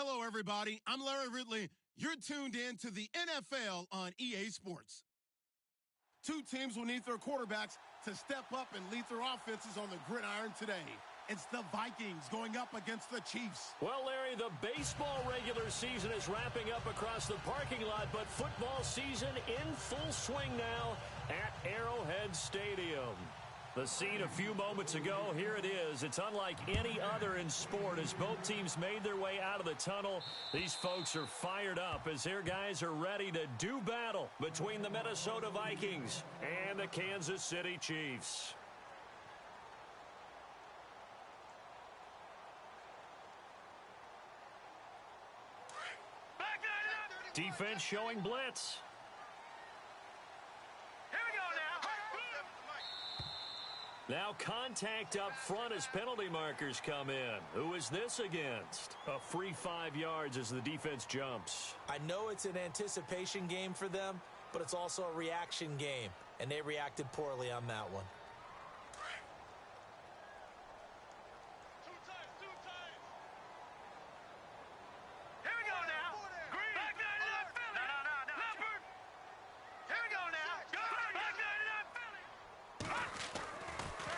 Hello, everybody. I'm Larry Ridley. You're tuned in to the NFL on EA Sports. Two teams will need their quarterbacks to step up and lead their offenses on the gridiron today. It's the Vikings going up against the Chiefs. Well, Larry, the baseball regular season is wrapping up across the parking lot, but football season in full swing now at Arrowhead Stadium. The scene a few moments ago, here it is. It's unlike any other in sport as both teams made their way out of the tunnel. These folks are fired up as their guys are ready to do battle between the Minnesota Vikings and the Kansas City Chiefs. Defense showing blitz. Now contact up front as penalty markers come in. Who is this against? A free 5 yards as the defense jumps. I know it's an anticipation game for them, but it's also a reaction game, and they reacted poorly on that one.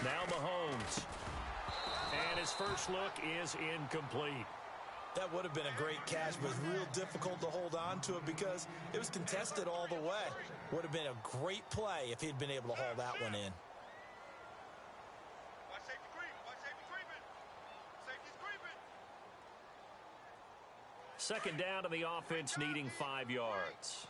Now Mahomes. And his first look is incomplete. That would have been a great catch, but it was real difficult to hold on to it because it was contested all the way. Would have been a great play if he'd been able to haul that one in. Second down to the offense needing 5 yards.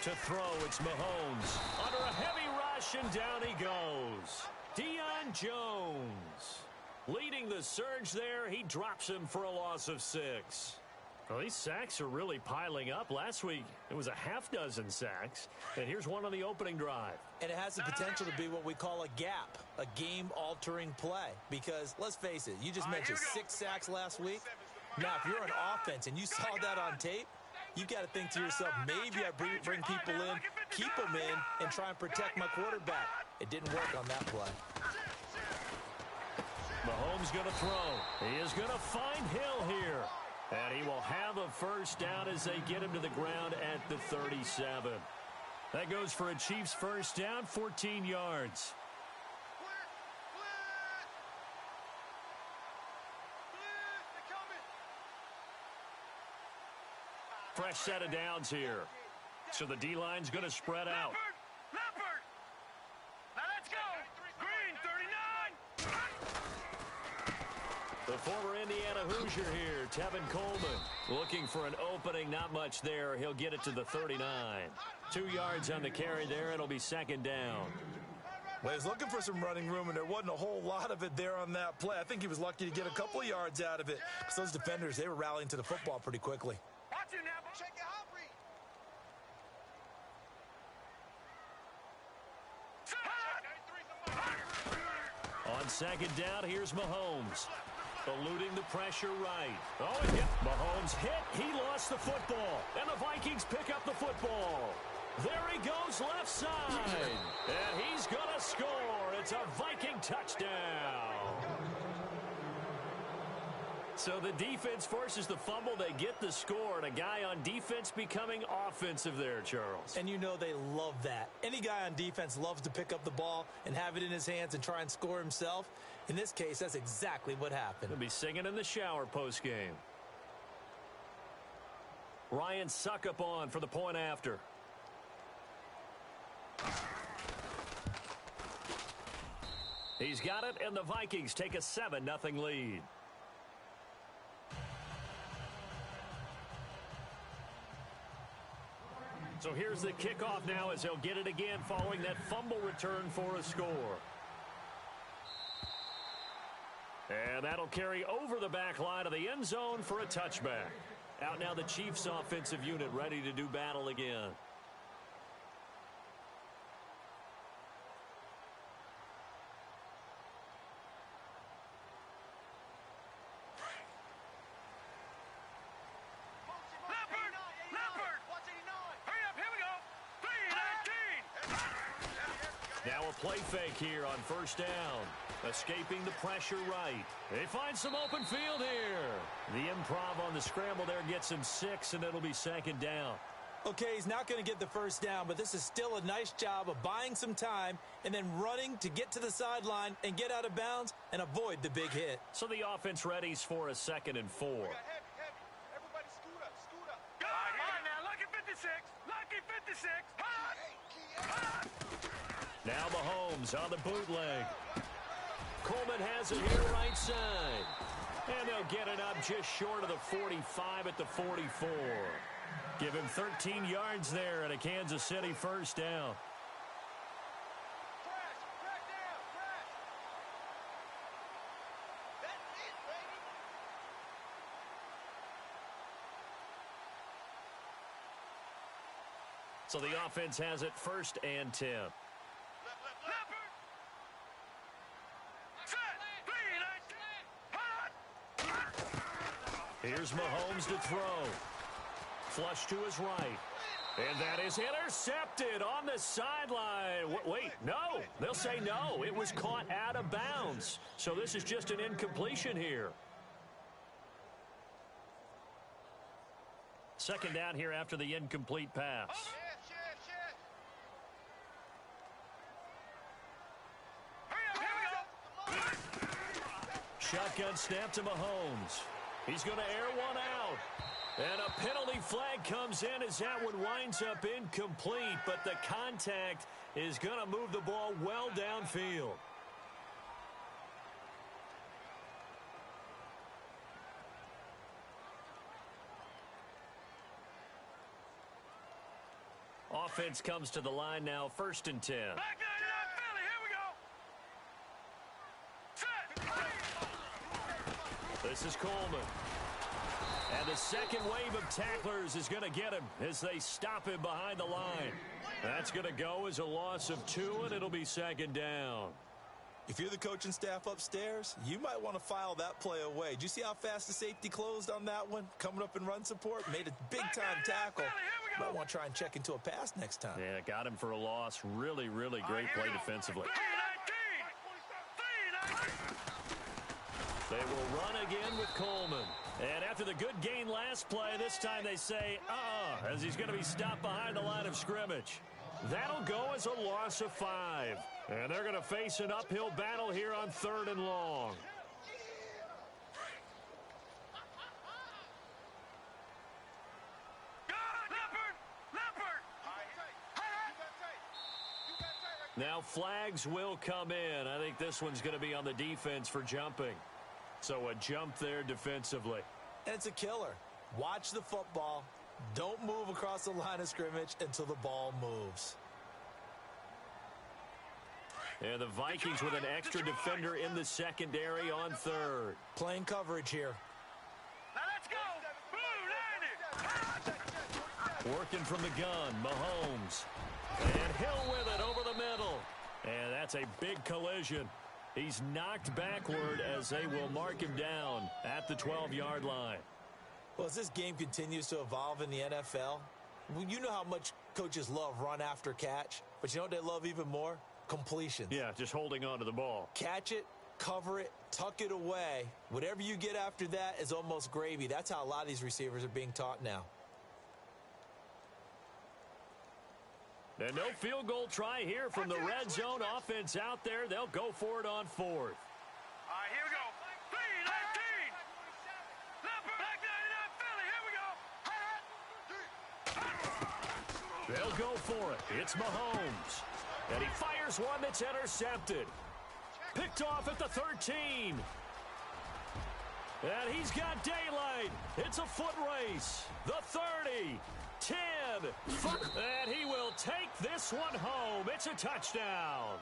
To throw, it's Mahomes. Under a heavy rush, and down he goes. Deion Jones leading the surge there. He drops him for a loss of 6. Well, these sacks are really piling up. Last week, it was a half dozen sacks. And here's one on the opening drive. And it has the potential to be what we call a gap, a game-altering play. Because, let's face it, you just mentioned 6 sacks last week. Now, if you're an offense and you saw that on tape, you've got to think to yourself, maybe I bring people in, keep them in, and try and protect my quarterback. It didn't work on that play. Mahomes going to throw. He is going to find Hill here. And he will have a first down as they get him to the ground at the 37. That goes for a Chiefs first down, 14 yards. Fresh set of downs here. So the D-line's going to spread out. Leopard! Now let's go! Green, 39! The former Indiana Hoosier here, Tevin Coleman. Looking for an opening, not much there. He'll get it to the 39. 2 yards on the carry there. It'll be second down. Well, he was looking for some running room, and there wasn't a whole lot of it there on that play. I think he was lucky to get a couple of yards out of it. Because those defenders, they were rallying to the football pretty quickly. Watch you now. Check your hot read. On second down, here's Mahomes. Eluding the pressure right. Oh, and yeah, Mahomes hit. He lost the football. And the Vikings pick up the football. There he goes left side. And he's going to score. It's a Viking touchdown. So the defense forces the fumble. They get the score. And a guy on defense becoming offensive there, Charles. And you know they love that. Any guy on defense loves to pick up the ball and have it in his hands and try and score himself. In this case, that's exactly what happened. He'll be singing in the shower postgame. Ryan Suckup on for the point after. He's got it, and the Vikings take a 7-0 lead. So here's the kickoff now as he'll get it again following that fumble return for a score. And that'll carry over the back line of the end zone for a touchback. Out now the Chiefs offensive unit ready to do battle again. Now a play fake here on first down. Escaping the pressure right. They find some open field here. The improv on the scramble there gets him 6, and it'll be second down. Okay, he's not going to get the first down, but this is still a nice job of buying some time and then running to get to the sideline and get out of bounds and avoid the big hit. So the offense readies for a 2nd and 4. Heavy. Everybody scoot up. All right, now, lucky 56. Lucky 56. Hot. Now Mahomes on the bootleg. Coleman has it here right side. And they'll get it up just short of the 45 at the 44. Give him 13 yards there and a Kansas City first down. Crash down. That's it, baby. So the offense has it 1st and 10. Leopard. Set. 3, 9, hot. Here's Mahomes to throw. Flush to his right. And that is intercepted on the sideline. Wait, no. They'll say no. It was caught out of bounds. So this is just an incompletion here. 2nd down here after the incomplete pass. Shit. Here we go. Shotgun snap to Mahomes. He's going to air one out. And a penalty flag comes in as that one winds up incomplete, but the contact is going to move the ball well downfield. Offense comes to the line now, 1st and 10. Back 99 Philly. Here we go. Set. This is Coleman. And the second wave of tacklers is going to get him as they stop him behind the line. That's going to go as a loss of 2, and it'll be 2nd down. If you're the coaching staff upstairs, you might want to file that play away. Did you see how fast the safety closed on that one? Coming up in run support, made a big-time tackle. Might want to try and check into a pass next time. Yeah, got him for a loss. Really, really great play defensively. 3, 19. They will run again with Coleman. And after the good gain last play, this time they say, as he's going to be stopped behind the line of scrimmage. That'll go as a loss of 5. And they're going to face an uphill battle here on 3rd and long. Now flags will come in. I think this one's going to be on the defense for jumping. So a jump there defensively. And it's a killer. Watch the football. Don't move across the line of scrimmage until the ball moves. And the Vikings with an extra defender in the secondary on 3rd. Playing coverage here. Now let's go. Blue 90. Working from the gun, Mahomes. And Hill with it over the middle. And that's a big collision. He's knocked backward as they will mark him down at the 12-yard line. Well, as this game continues to evolve in the NFL, you know how much coaches love run after catch, but you know what they love even more? Completions. Yeah, just holding on to the ball. Catch it, cover it, tuck it away. Whatever you get after that is almost gravy. That's how a lot of these receivers are being taught now. And no field goal try here from the red zone offense out there. They'll go for it on 4th. All right, here we go. 3, 19. Leopard, back 99 Philly. Here we go. They'll go for it. It's Mahomes. And he fires one that's intercepted. Picked off at the 13. And he's got daylight. It's a foot race. The 30. 10. And he will take this one home. It's a touchdown.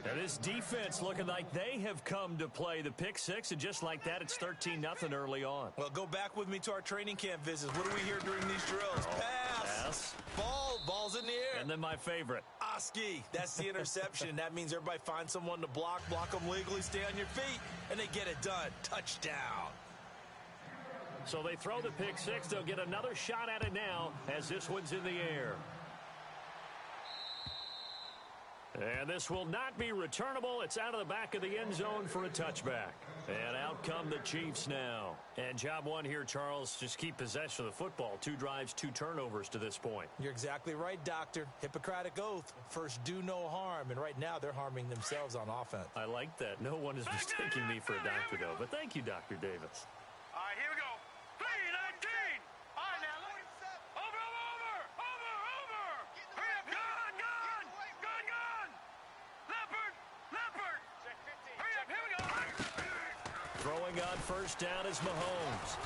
And this defense looking like they have come to play the pick 6, and just like that, it's 13-0 early on. Well, go back with me to our training camp visits. What do we hear during these drills? Pass. Ball's in the air. And then my favorite. Oski. That's the interception. That means everybody finds someone to block them legally, stay on your feet, and they get it done. Touchdown. So they throw the pick 6. They'll get another shot at it now as this one's in the air. And this will not be returnable. It's out of the back of the end zone for a touchback. And out come the Chiefs now. And job one here, Charles, just keep possession of the football. 2 drives, 2 turnovers to this point. You're exactly right, Doctor. Hippocratic oath. First, do no harm. And right now, they're harming themselves on offense. I like that. No one is mistaking me for a doctor, though. But thank you, Dr. Davis. All right, here we go. 3-19. All right, now, look. Over. Hurry up, gun. Leopard. Hurry up, here we go. Throwing on first down is Mahomes.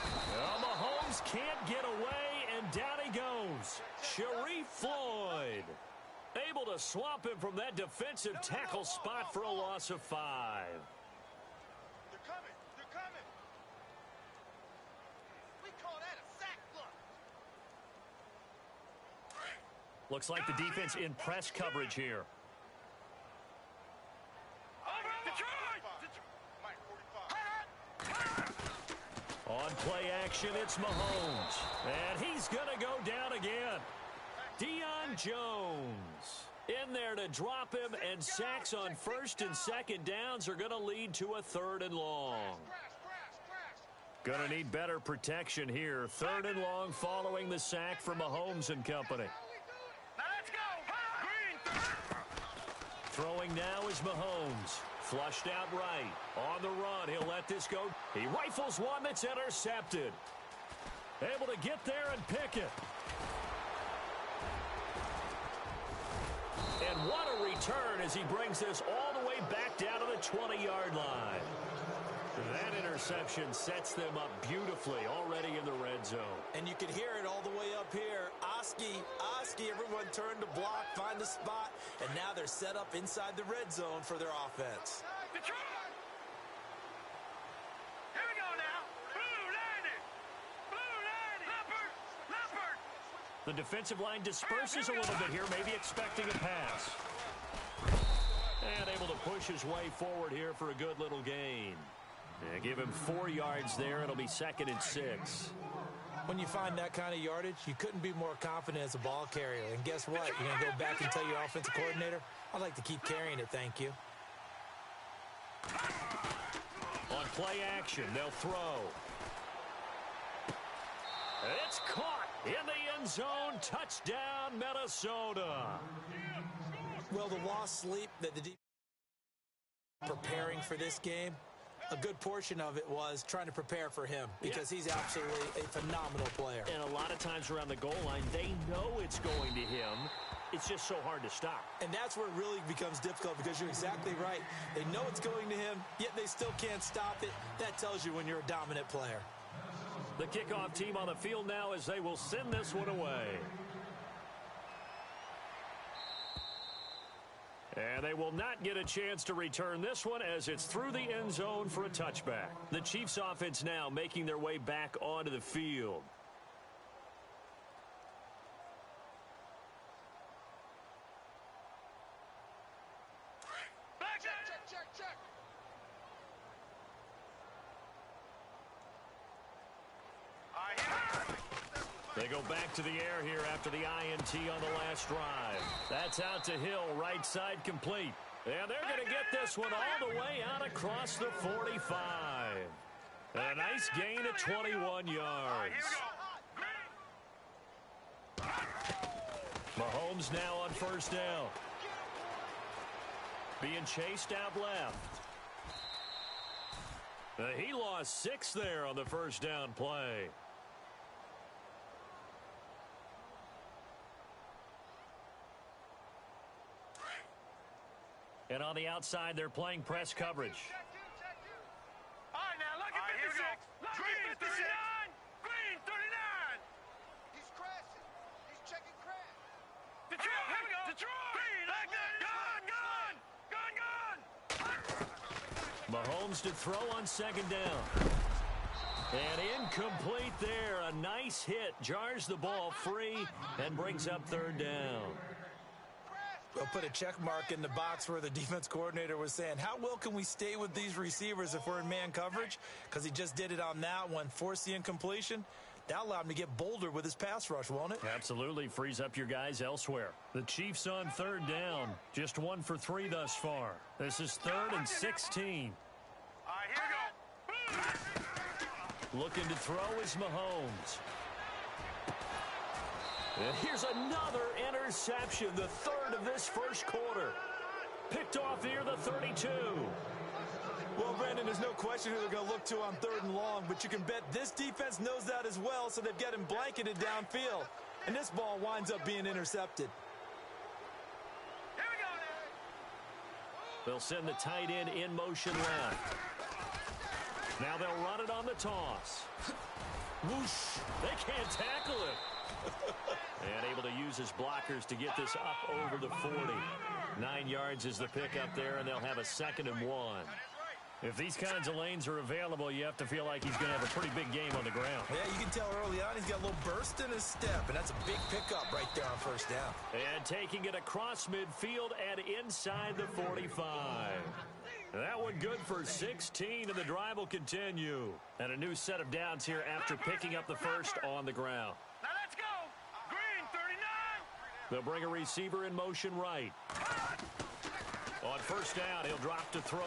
Mahomes can't get away, and down he goes. Sharif Floyd able to swamp him from that defensive tackle spot for a loss of 5. They're coming. We call that a sack, look. Looks like the defense in press coverage here. On play action, it's Mahomes. And he's going to go down again. Deion Jones in there to drop him, and sacks on first and second downs are going to lead to a 3rd and long. Going to need better protection here. 3rd and long following the sack from Mahomes and company. Now let's go. Throwing now is Mahomes. Flushed out right. On the run, he'll let this go. He rifles one that's intercepted. Able to get there and pick it. And what a return as he brings this all the way back down to the 20-yard line. That interception sets them up beautifully already in the red zone. And you can hear it all the way up here. Oski, everyone turned to block, find the spot, and now they're set up inside the red zone for their offense. Detroit! Here we go now. Blue landing. Leopard. The defensive line disperses a little bit here, maybe expecting a pass. And able to push his way forward here for a good little gain. And give him 4 yards there. It'll be 2nd and 6. When you find that kind of yardage, you couldn't be more confident as a ball carrier. And guess what? You're going to go back and tell your offensive coordinator, I'd like to keep carrying it, thank you. On play action, they'll throw. It's caught in the end zone. Touchdown, Minnesota. Well, the lost sleep that the defense preparing for this game, a good portion of it was trying to prepare for him because he's absolutely a phenomenal player. And a lot of times around the goal line, they know it's going to him. It's just so hard to stop. And that's where it really becomes difficult because you're exactly right. They know it's going to him, yet they still can't stop it. That tells you when you're a dominant player. The kickoff team on the field now as they will send this one away. And they will not get a chance to return this one as it's through the end zone for a touchback. The Chiefs offense now making their way back onto the field. Check. They go back to the air here after the INT on the last drive. That's out to Hill, right side complete. And they're going to get this one all the way out across the 45. A nice gain of 21 yards. Mahomes now on first down. Being chased out left. He lost 6 there on the first down play. And on the outside, they're playing press coverage. All right, now, look at 56. Green, 39. Green, 39. He's crashing. He's checking crash. Detroit, here we go. Detroit. Green, like that. Gun. Mahomes to throw on second down. And incomplete there. A nice hit. Jars the ball free and brings up third down. We'll put a check mark in the box where the defense coordinator was saying, how well can we stay with these receivers if we're in man coverage? Because he just did it on that one, forced the incompletion. That'll allow him to get bolder with his pass rush, won't it? Absolutely. Frees up your guys elsewhere. The Chiefs on third down. Just 1 for 3 thus far. This is 3rd and 16. All right, here we go. Looking to throw is Mahomes. And here's another interception, the 3rd of this first quarter. Picked off near the 32. Well, Brandon, there's no question who they're going to look to on 3rd and long, but you can bet this defense knows that as well, so they've got him blanketed downfield. And this ball winds up being intercepted. Here we go now. They'll send the tight end in motion left. Now they'll run it on the toss. Whoosh. They can't tackle it. And able to use his blockers to get this up over the 40. 9 yards is the pickup there, and they'll have a 2nd and 1. If these kinds of lanes are available, you have to feel like he's going to have a pretty big game on the ground. Yeah, you can tell early on he's got a little burst in his step, and that's a big pickup right there on 1st down. And taking it across midfield and inside the 45. That one good for 16, and the drive will continue. And a new set of downs here after picking up the first on the ground. Now let's go. Green, 39. They'll bring a receiver in motion right. On 1st down, he'll drop to throw.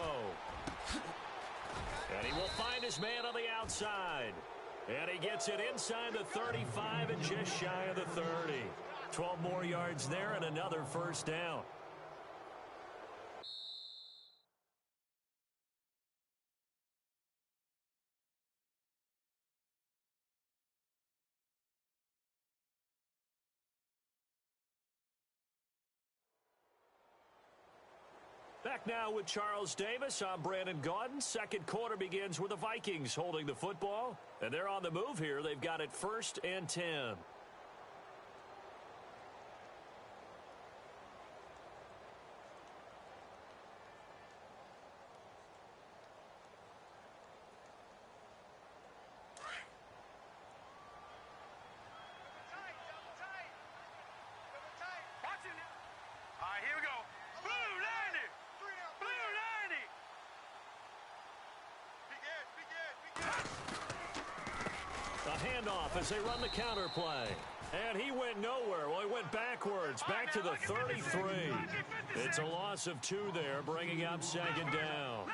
And he will find his man on the outside. And he gets it inside the 35 and just shy of the 30. 12 more yards there and another 1st down. Back now with Charles Davis. I'm Brandon Gaudin. 2nd quarter begins with the Vikings holding the football. And they're on the move here. They've got it 1st and 10. Watch it now. All right, here we go. Blue 90. Blue 90. A handoff as they run the counter play. And he went nowhere. Well, he went backwards, back to the 33. It's a loss of 2 there, bringing up 2nd down.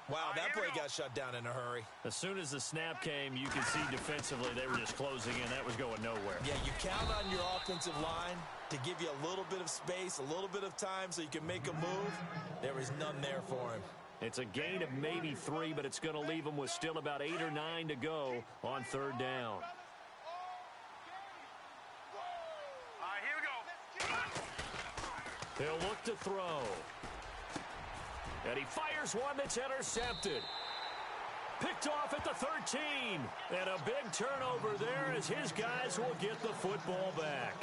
Wow, that play got shut down in a hurry. As soon as the snap came, you could see defensively they were just closing in. That was going nowhere. Yeah, you count on your offensive line to give you a little bit of space, a little bit of time so you can make a move. There was none there for him. It's a gain of maybe 3, but it's going to leave them with still about 8 or 9 to go on 3rd down. All right, here we go. He'll look to throw. And he fires one that's intercepted. Picked off at the 13. And a big turnover there as his guys will get the football back.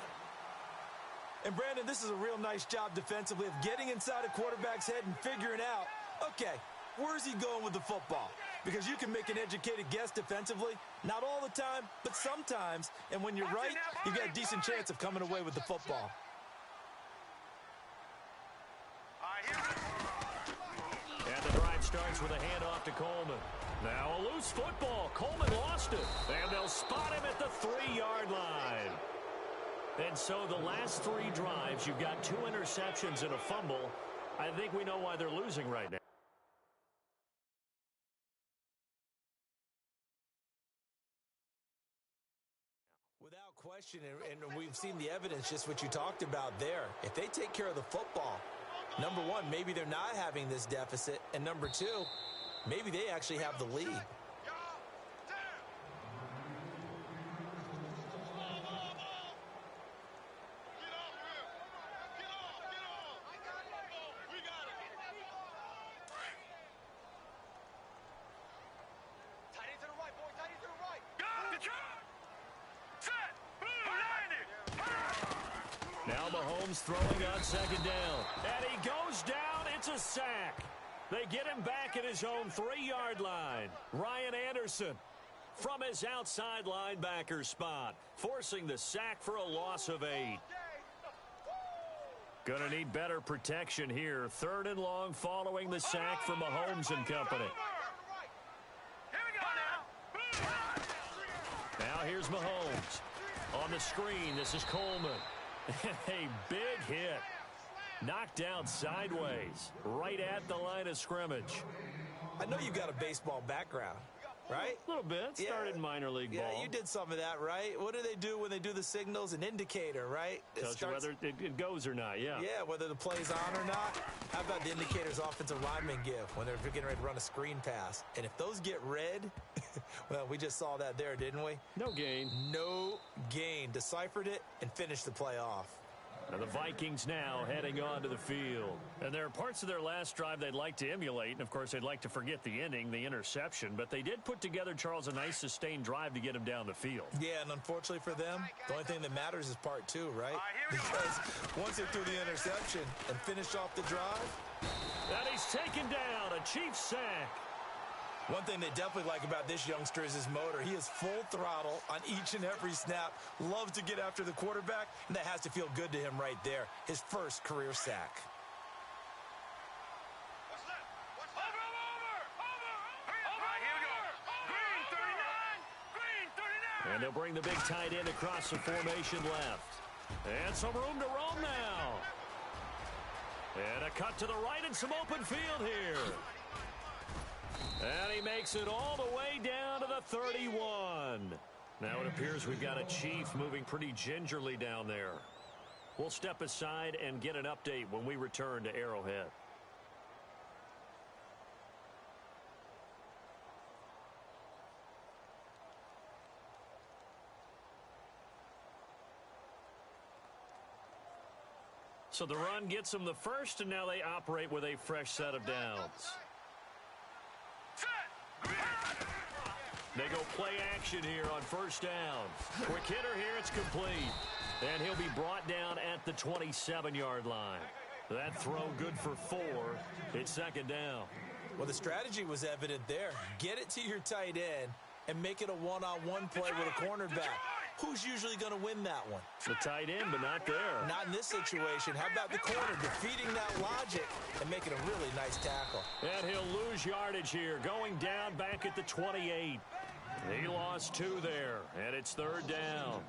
And, Brandon, this is a real nice job defensively of getting inside a quarterback's head and figuring out, okay, where's he going with the football? Because you can make an educated guess defensively. Not all the time, but sometimes. And when you're right, you've got a decent chance of coming away with the football. All right, here we go. And the drive starts with a handoff to Coleman. Now a loose football. Coleman lost it. And they'll spot him at the 3-yard line. And so the last 3 drives, you've got 2 interceptions and a fumble. I think we know why they're losing right now. Without question, and we've seen the evidence, just what you talked about there. If they take care of the football, number 1, maybe they're not having this deficit. And number 2, maybe they actually have the lead. Now Mahomes throwing on 2nd down. And he goes down. It's a sack. They get him back at his own 3-yard line. Ryan Anderson from his outside linebacker spot, forcing the sack for a loss of 8. Going to need better protection here. 3rd and long following the sack from Mahomes and company. Here we go now. Now here's Mahomes. On the screen, this is Coleman. A big hit. Knocked out sideways, right at the line of scrimmage. I know you've got a baseball background, right? A little bit. Started in minor league ball. Yeah, you did some of that, right? What do they do when they do the signals? An indicator, right? Tells you whether it goes or not, yeah. Yeah, whether the play's on or not. How about the indicators offensive linemen give when they're getting ready to run a screen pass? And if those get red, well, we just saw that there, didn't we? No gain. No gain. Deciphered it and finished the play off. Now the Vikings now heading on to the field. And there are parts of their last drive they'd like to emulate. And, of course, they'd like to forget the inning, the interception. But they did put together, Charles, a nice sustained drive to get him down the field. Yeah, and unfortunately for them, the only thing that matters is part two, right? Because once they threw the interception and finished off the drive. And he's taken down. A Chiefs sack. One thing they definitely like about this youngster is his motor. He is full throttle on each and every snap. Loves to get after the quarterback, and that has to feel good to him right there. His first career sack. What's that? Over! All right, here we go. Green 39! And they'll bring the big tight end across the formation left. And some room to roam now. And a cut to the right and some open field here. And he makes it all the way down to the 31. Now it appears we've got a Chief moving pretty gingerly down there. We'll step aside and get an update when we return to Arrowhead. So the run gets them the first, and now they operate with a fresh set of downs. They go play action here on first down. Quick hitter here, it's complete. And he'll be brought down at the 27-yard line. That throw good for 4. It's second down. Well, the strategy was evident there. Get it to your tight end and make it a one-on-one play with a cornerback. Who's usually going to win that one? The tight end, but not there. Not in this situation. How about the corner defeating that logic and making a really nice tackle? And he'll lose yardage here, going down back at the 28. He lost 2 there, and it's third down.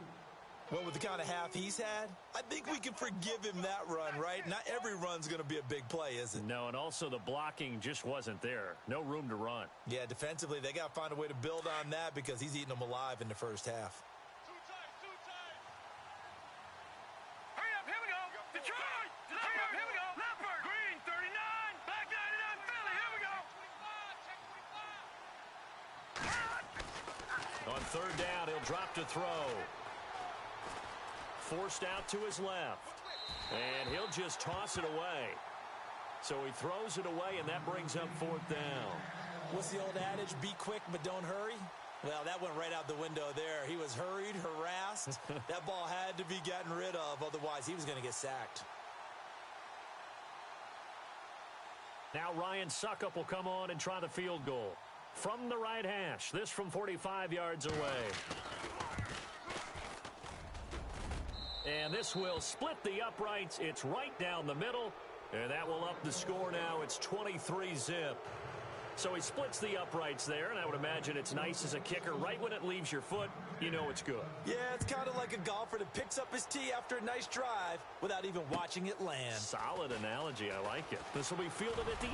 Well, with the kind of half he's had, I think we can forgive him that run, right? Not every run's going to be a big play, is it? No, and also the blocking just wasn't there. No room to run. Yeah, defensively, they got to find a way to build on that because he's eating them alive in the first half. Hurry up, here we go. Detroit! Hurry up, here we go. Leopard! Green 39! Black 99 Philly, here we go. On third down, he'll drop to throw. Forced out to his left. And he'll just toss it away. So he throws it away, and that brings up fourth down. What's the old adage? Be quick, but don't hurry? Well, that went right out the window there. He was hurried, harassed. That ball had to be gotten rid of, otherwise he was going to get sacked. Now Ryan Suckup will come on and try the field goal. From the right hash, this from 45 yards away. And this will split the uprights. It's right down the middle, and that will up the score now. It's 23-zip. So he splits the uprights there, and I would imagine it's nice as a kicker. Right when it leaves your foot, you know it's good. Yeah, it's kind of like a golfer that picks up his tee after a nice drive without even watching it land. Solid analogy. I like it. This will be fielded at the 8.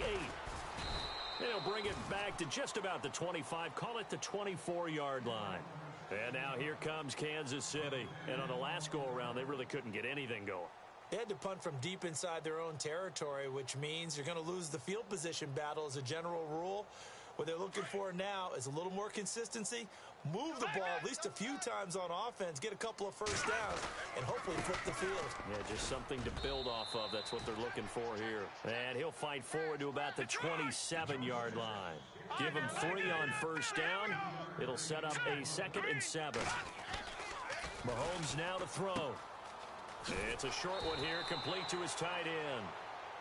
And he'll bring it back to just about the 25. Call it the 24-yard line. And now here comes Kansas City. And on the last go-around, they really couldn't get anything going. They had to punt from deep inside their own territory, which means you're going to lose the field position battle as a general rule. What they're looking for now is a little more consistency, move the ball at least a few times on offense, get a couple of first downs, and hopefully flip the field. Yeah, just something to build off of. That's what they're looking for here. And he'll fight forward to about the 27-yard line. Give him 3 on first down. It'll set up a 2nd and 7. Mahomes now to throw. It's a short one here, complete to his tight end.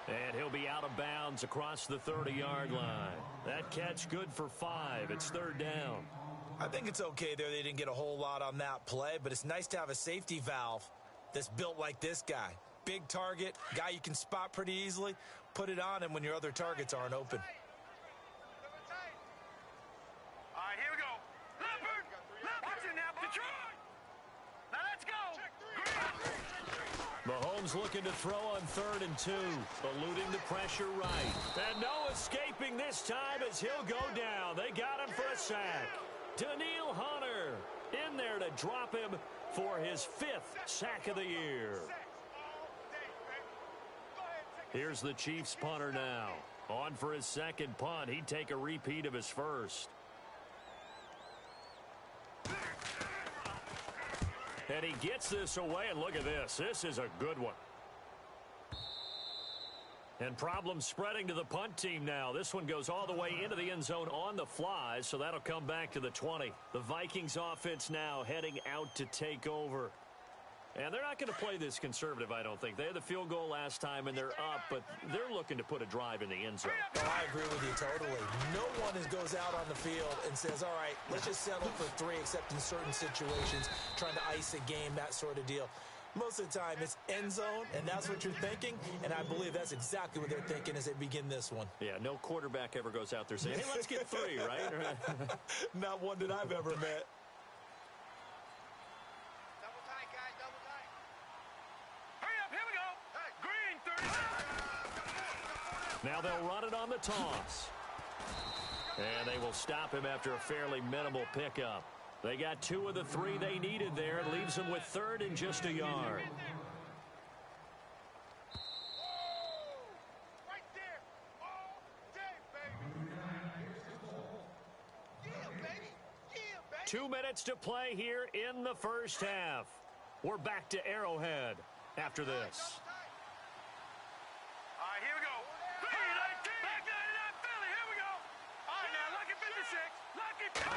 And he'll be out of bounds across the 30-yard line. That catch good for 5. It's third down. I think it's okay there. They didn't get a whole lot on that play, but it's nice to have a safety valve that's built like this guy. Big target, guy you can spot pretty easily. Put it on him when your other targets aren't open. All right, here we go. Leopard! Watch it now, Detroit! Now let's go! Mahomes looking to throw on 3rd and 2, eluding the pressure right. And no escaping this time as he'll go down. They got him for a sack. Daniil Hunter in there to drop him for his 5th sack of the year. Here's the Chiefs punter now. On for his 2nd punt. He'd take a repeat of his 1st. And he gets this away, and look at this. This is a good one. And problems spreading to the punt team now. This one goes all the way into the end zone on the fly, so that'll come back to the 20. The Vikings offense now heading out to take over. And they're not going to play this conservative, I don't think. They had the field goal last time, and they're up, but they're looking to put a drive in the end zone. Oh, I agree with you totally. No one goes out on the field and says, all right, let's just settle for 3, except in certain situations, trying to ice a game, that sort of deal. Most of the time, it's end zone, and that's what you're thinking, and I believe that's exactly what they're thinking as they begin this one. Yeah, no quarterback ever goes out there saying, hey, let's get 3, right? Not one that I've ever met. Now they'll run it on the toss. And they will stop him after a fairly minimal pickup. They got 2 of the 3 they needed there. It leaves them with 3rd and just a yard. Right there. All day, baby. Yeah, baby. Yeah, baby. 2 minutes to play here in the first half. We're back to Arrowhead after this. All right, here we go. Back 99 Philly. Here we go. All right, now, lucky 56. Lucky 50.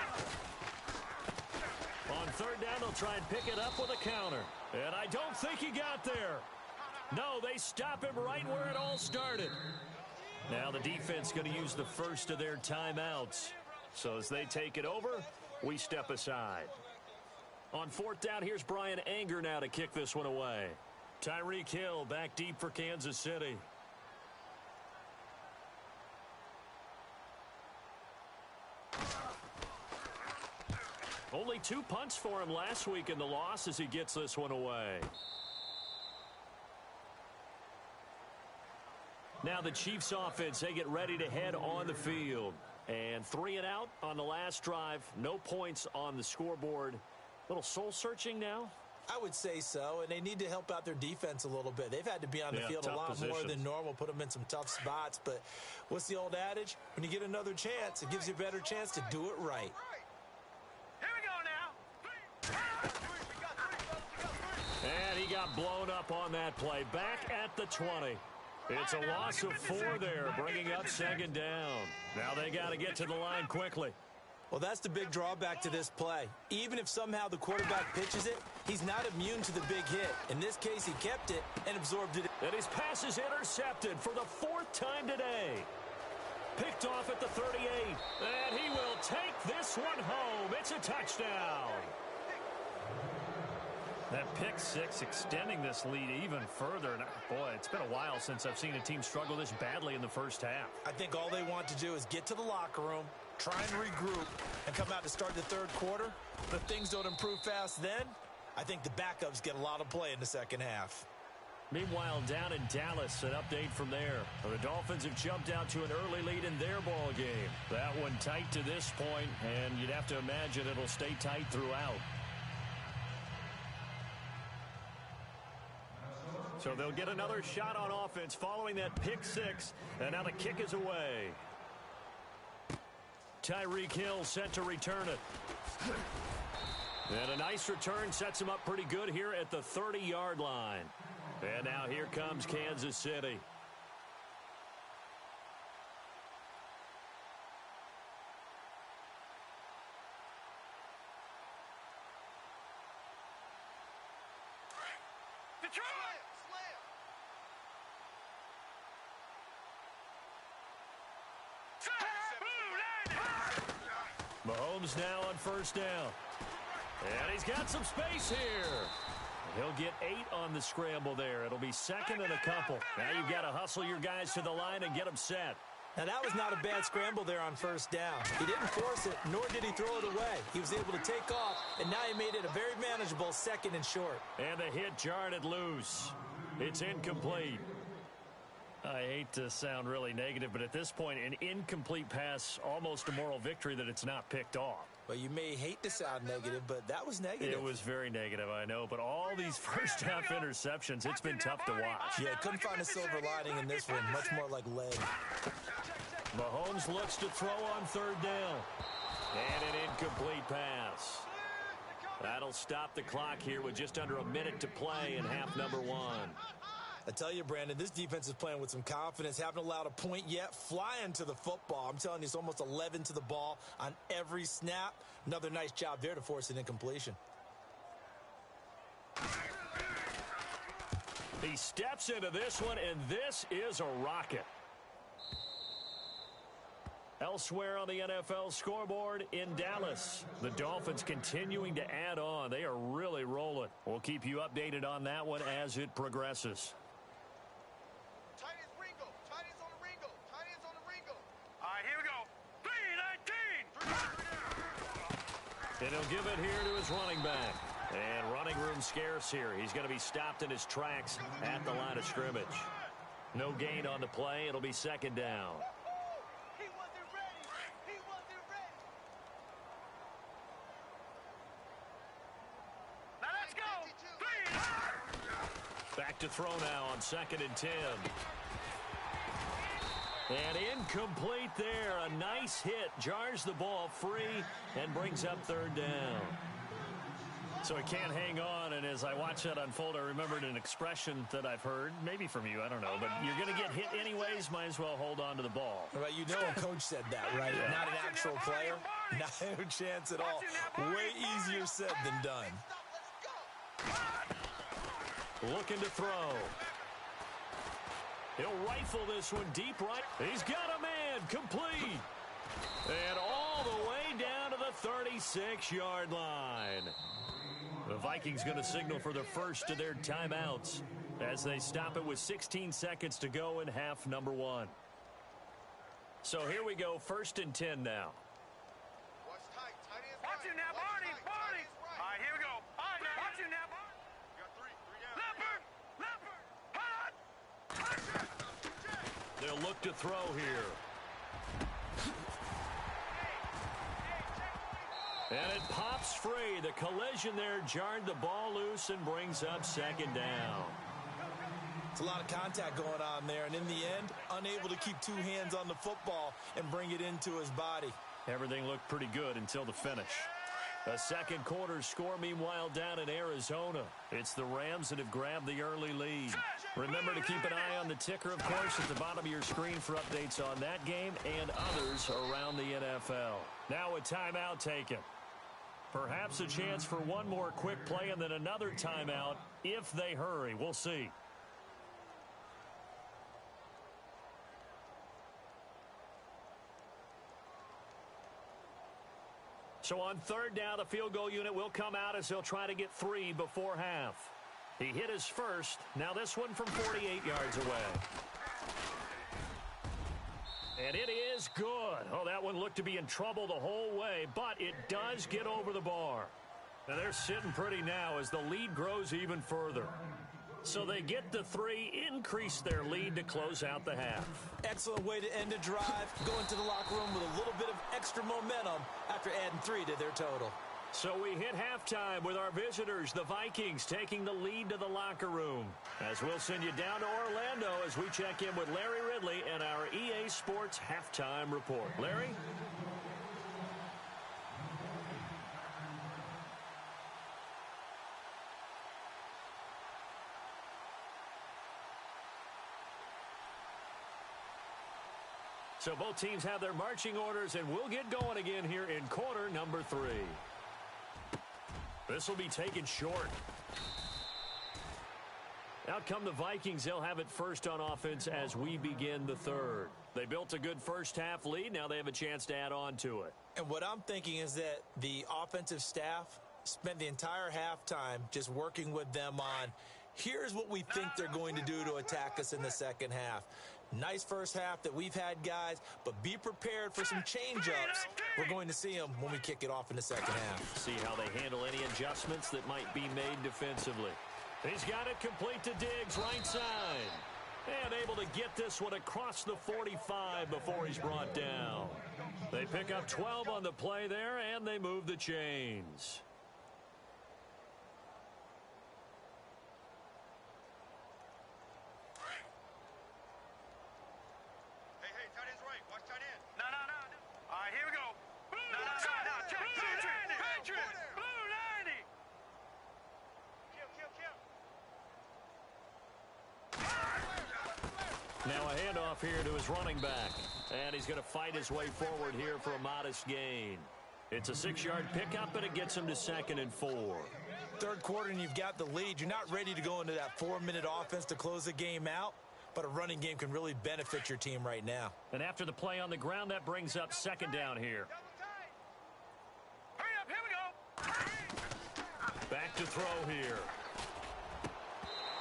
On 3rd down, they'll try and pick it up with a counter. And I don't think he got there. No, they stop him right where it all started. Now the defense going to use the first of their timeouts. So as they take it over, we step aside. On 4th down, here's Brian Anger now to kick this one away. Tyreek Hill back deep for Kansas City. Only 2 punts for him last week in the loss as he gets this one away. Now the Chiefs offense, they get ready to head on the field. And 3 and out on the last drive. No points on the scoreboard. Little soul searching now? I would say so, and they need to help out their defense a little bit. They've had to be on the field a lot more than normal, put them in some tough spots. But what's the old adage? When you get another chance, it gives you a better chance to do it right. Here we go now. And he got blown up on that play. Back at the 20. It's a loss of 4 there, bringing up 2nd down. Now they got to get to the line quickly. Well, that's the big drawback to this play. Even if somehow the quarterback pitches it, he's not immune to the big hit. In this case, he kept it and absorbed it. And his pass is intercepted for the 4th time today. Picked off at the 38. And he will take this one home. It's a touchdown. That pick 6 extending this lead even further. And boy, it's been a while since I've seen a team struggle this badly in the first half. I think all they want to do is get to the locker room, try and regroup, and come out to start the 3rd quarter. But if things don't improve fast then, I think the backups get a lot of play in the 2nd half. Meanwhile, down in Dallas, an update from there. The Dolphins have jumped out to an early lead in their ball game. That one tight to this point, and you'd have to imagine it'll stay tight throughout. So they'll get another shot on offense following that pick 6, and now the kick is away. Tyreek Hill set to return it. And a nice return sets him up pretty good here at the 30-yard line. And now here comes Kansas City. Detroit! Mahomes now on 1st down. And he's got some space here. He'll get 8 on the scramble there. It'll be 2nd and a couple. Now you've got to hustle your guys to the line and get them set. Now, that was not a bad scramble there on first down. He didn't force it, nor did he throw it away. He was able to take off, and now he made it a very manageable second and short. And the hit jarred it loose. It's incomplete. I hate to sound really negative, but at this point, an incomplete pass, almost a moral victory that it's not picked off. Well, you may hate to sound negative, but that was negative. It was very negative, I know. But all these first-half interceptions, it's been tough to watch. Yeah, couldn't find a silver lining in this one. Much more like lead. Mahomes looks to throw on third down. And an incomplete pass. That'll stop the clock here with just under a minute to play in half number one. I tell you, Brandon, this defense is playing with some confidence. Haven't allowed a point yet. Flying to the football. I'm telling you, it's almost 11 to the ball on every snap. Another nice job there to force an incompletion. He steps into this one, and this is a rocket. Elsewhere on the NFL scoreboard in Dallas, the Dolphins continuing to add on. They are really rolling. We'll keep you updated on that one as it progresses. And he'll give it here to his running back. And running room scarce here. He's going to be stopped in his tracks at the line of scrimmage. No gain on the play. It'll be second down. He wasn't ready. He wasn't ready. Now let's go. Back to throw now on 2nd and 10. And incomplete there. A nice hit. Jars the ball free and brings up third down. So he can't hang on, and as I watch that unfold, I remembered an expression that I've heard, maybe from you, I don't know, but you're going to get hit anyways, might as well hold on to the ball. Right, you know a coach said that, right? Yeah. Not an actual player. Not a chance at all. Way easier said than done. Looking to throw. He'll rifle this one deep right. He's got a man, complete. And all the way down to the 36-yard line. The Vikings going to signal for the first of their timeouts as they stop it with 16 seconds to go in half number one. So here we go, 1st and 10 now. Watch him now, Barney. Barney. All right, here we go. All right, now. Watch him now, Barney. You got three down. Leopard. They'll look to throw here. And it pops free. The collision there jarred the ball loose and brings up second down. It's a lot of contact going on there, and in the end, unable to keep two hands on the football and bring it into his body. Everything looked pretty good until the finish. A second quarter score, meanwhile, down in Arizona. It's the Rams that have grabbed the early lead. Remember to keep an eye on the ticker, of course, at the bottom of your screen for updates on that game and others around the NFL. Now a timeout taken. Perhaps a chance for one more quick play and then another timeout if they hurry. We'll see. So on third down, the field goal unit will come out as they'll try to get 3 before half. He hit his first. Now this one from 48 yards away. And it is good. Oh, that one looked to be in trouble the whole way, but it does get over the bar. Now they're sitting pretty now as the lead grows even further. So they get the 3, increase their lead to close out the half. Excellent way to end a drive. Go into the locker room with a little bit of extra momentum after adding 3 to their total. So we hit halftime with our visitors, the Vikings, taking the lead to the locker room. As we'll send you down to Orlando as we check in with Larry Ridley and our EA Sports Halftime Report. Larry? So both teams have their marching orders, and we'll get going again here in quarter number 3. This will be taken short. Out come the Vikings. They'll have it first on offense as we begin the third. They built a good first-half lead. Now they have a chance to add on to it. And what I'm thinking is that the offensive staff spent the entire halftime just working with them on, here's what we think they're going to do to attack us in the second half. Nice first half that we've had, guys, but be prepared for some change-ups. We're going to see them when we kick it off in the second half. See how they handle any adjustments that might be made defensively. He's got it complete to Diggs, right side. And able to get this one across the 45 before he's brought down. They pick up 12 on the play there, and they move the chains. Now a handoff here to his running back. And he's going to fight his way forward here for a modest gain. It's a 6-yard pickup, and it gets him to 2nd and 4. Third quarter, and you've got the lead. You're not ready to go into that 4-minute offense to close the game out, but a running game can really benefit your team right now. And after the play on the ground, that brings up 2nd down here. Hurry up, here we go. Back to throw here.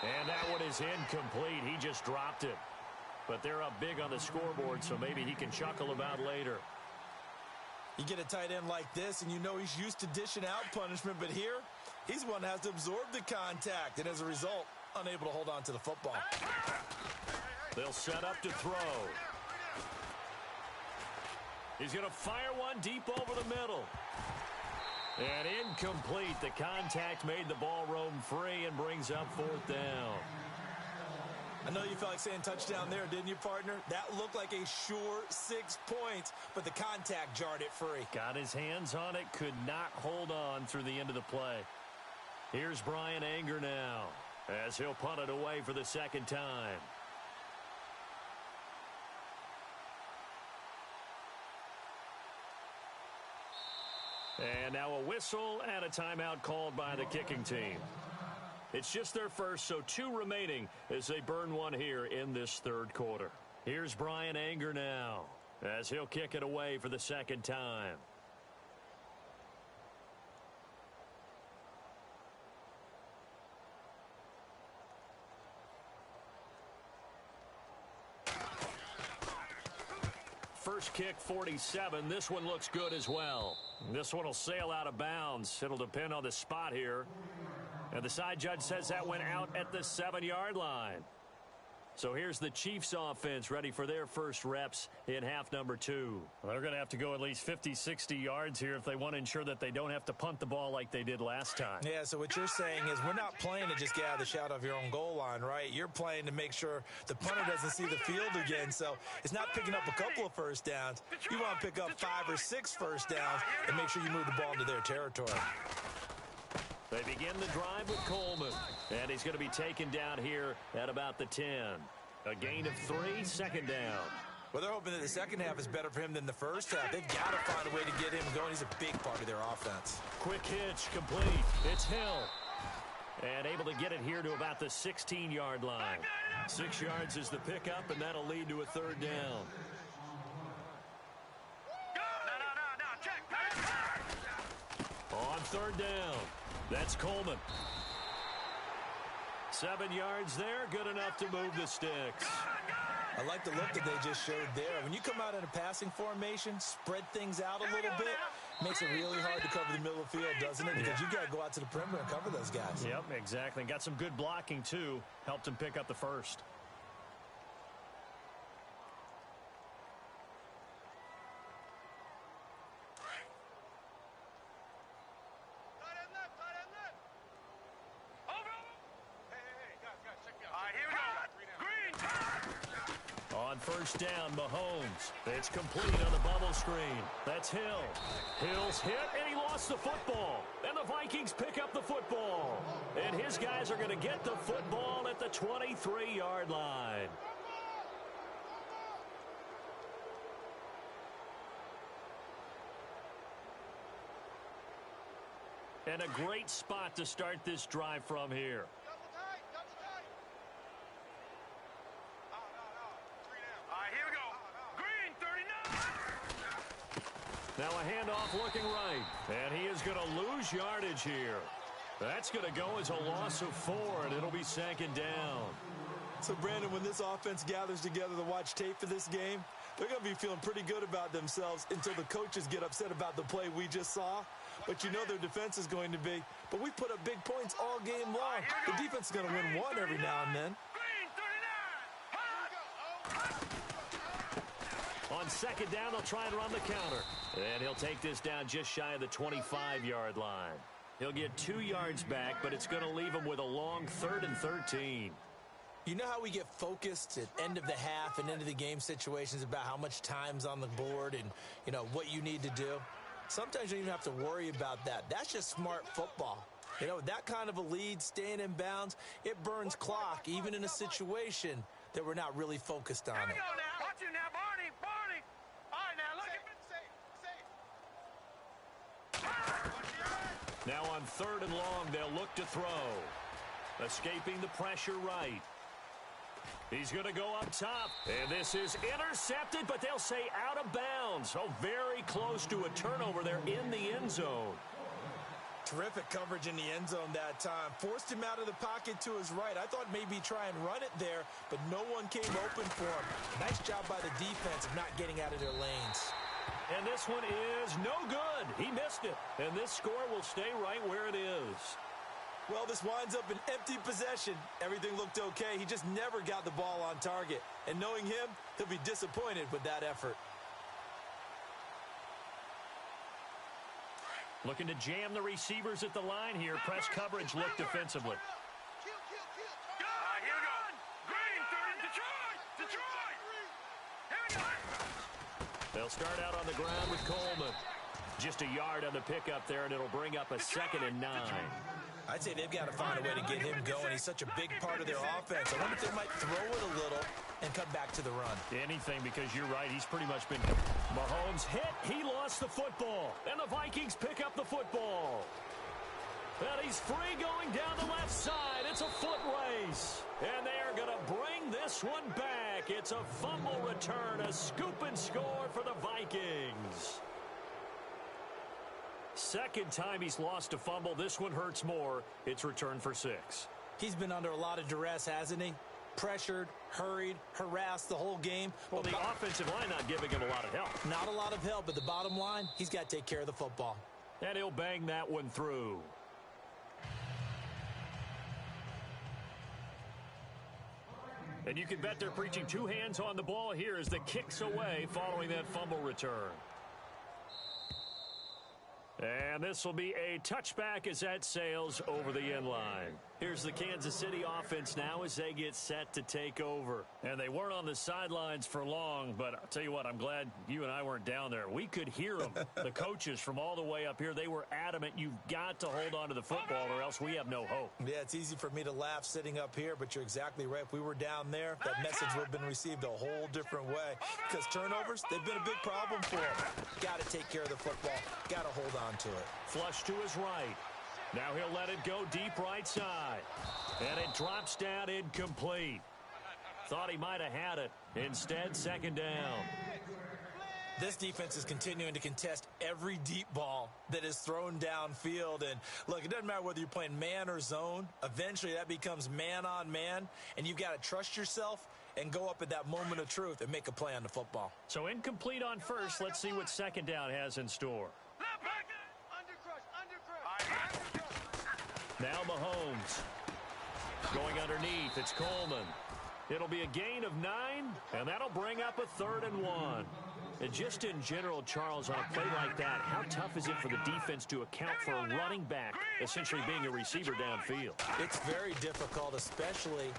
And that one is incomplete. He just dropped it. But they're up big on the scoreboard, so maybe he can chuckle about later. You get a tight end like this, and you know he's used to dishing out punishment, but here, he's one that has to absorb the contact, and as a result, unable to hold on to the football. They'll set up to throw. He's going to fire one deep over the middle. And incomplete. The contact made the ball roam free and brings up 4th down. I know you felt like saying touchdown there, didn't you, partner? That looked like a sure 6 points, but the contact jarred it free. Got his hands on it, could not hold on through the end of the play. Here's Brian Anger now, as he'll punt it away for the 2nd time. And now a whistle and a timeout called by the kicking team. It's just their first, so 2 remaining as they burn one here in this 3rd quarter. Here's Brian Anger now, as he'll kick it away for the 2nd time. First kick, 47. This one looks good as well. This one will sail out of bounds. It'll depend on the spot here. And the side judge says that went out at the 7-yard line. So here's the Chiefs offense ready for their first reps in half number 2. Well, they're going to have to go at least 50, 60 yards here if they want to ensure that they don't have to punt the ball like they did last time. Yeah, so what you're saying is we're not playing to just get out of the shadow of your own goal line, right? You're playing to make sure the punter doesn't see the field again. So it's not picking up a couple of first downs. You want to pick up 5 or 6 first downs and make sure you move the ball into their territory. They begin the drive with Coleman, and he's going to be taken down here at about the 10. A gain of 3, 2nd down. Well, they're hoping that the second half is better for him than the first half. They've got to find a way to get him going. He's a big part of their offense. Quick hitch, complete. It's Hill. And able to get it here to about the 16-yard line. 6 yards is the pickup, and that'll lead to a 3rd down. On 3rd down, that's Coleman. 7 yards there, good enough to move the sticks. I like the look that they just showed there. When you come out in a passing formation, spread things out a little bit, makes it really hard to cover the middle of the field, doesn't it? Because you got to go out to the perimeter and cover those guys. Yep, exactly. Got some good blocking, too. Helped him pick up the first. First down, Mahomes. It's complete on the bubble screen. That's Hill. Hill's hit, and he lost the football. And the Vikings pick up the football. And his guys are going to get the football at the 23-yard line. And a great spot to start this drive from here. Now a handoff looking right, and he is going to lose yardage here. That's going to go as a loss of 4, and it'll be 2nd down. So, Brandon, when this offense gathers together to watch tape for this game, they're going to be feeling pretty good about themselves until the coaches get upset about the play we just saw. But you know their defense is going to be. But we put up big points all game long. The defense is going to win one every now and then. On second down, they'll try and run the counter. And he'll take this down just shy of the 25-yard line. He'll get 2 yards back, but it's going to leave him with a long 3rd and 13. You know how we get focused at end of the half and end of the game situations about how much time's on the board and, you know, what you need to do? Sometimes you don't even have to worry about that. That's just smart football. You know, that kind of a lead, staying in bounds, it burns clock, even in a situation that we're not really focused on it. Here we go now. Watch you now, Barney. Barney. All right, now, look at Now on 3rd and long, they'll look to throw. Escaping the pressure right. He's going to go up top. And this is intercepted, but they'll say out of bounds. Oh, very close to a turnover there in the end zone. Terrific coverage in the end zone that time. Forced him out of the pocket to his right. I thought maybe try and run it there, but no one came open for him. Nice job by the defense of not getting out of their lanes. And this one is no good. He missed it. And this score will stay right where it is. Well, this winds up an empty possession. Everything looked okay. He just never got the ball on target. And knowing him, he'll be disappointed with that effort. Looking to jam the receivers at the line here. Press coverage look defensively. Here we go. Green, Detroit. Here we go. They'll start out on the ground with Coleman. Just a yard on the pickup there, and it'll bring up a 2nd and 9. I'd say they've got to find a way to get him going. He's such a big part of their offense. I wonder if they might throw it a little and come back to the run. Anything, because you're right. He's pretty much been... Mahomes hit. He lost the football. And the Vikings pick up the football. And he's free going down the left side. It's a foot race. And they are going to bring this one back. It's a fumble return, a scoop and score for the Vikings. Second time he's lost a fumble. This one hurts more. It's returned for 6. He's been under a lot of duress, hasn't he? Pressured, hurried, harassed the whole game. Well, the offensive line not giving him a lot of help. Not a lot of help, but the bottom line, he's got to take care of the football. And he'll bang that one through. And you can bet they're preaching 2 hands on the ball here as the kick's away following that fumble return. And this will be a touchback as that sails over the end line. Here's the Kansas City offense now as they get set to take over. And they weren't on the sidelines for long, but I'll tell you what, I'm glad you and I weren't down there. We could hear them. The coaches from all the way up here, they were adamant, you've got to hold on to the football or else we have no hope. Yeah, it's easy for me to laugh sitting up here, but you're exactly right. If we were down there, that message would have been received a whole different way. Because turnovers, they've been a big problem for them. Got to take care of the football. Got to hold on to it. Flush to his right. Now he'll let it go deep right side. And it drops down incomplete. Thought he might have had it. Instead, 2nd down. This defense is continuing to contest every deep ball that is thrown downfield. And, look, it doesn't matter whether you're playing man or zone. Eventually, that becomes man on man. And you've got to trust yourself and go up at that moment of truth and make a play on the football. So incomplete on first. Let's see what 2nd down has in store. Now Mahomes. Going underneath, it's Coleman. It'll be a gain of 9, and that'll bring up a 3rd and 1. And just in general, Charles, on a play like that, how tough is it for the defense to account for a running back essentially being a receiver downfield? It's very difficult, especially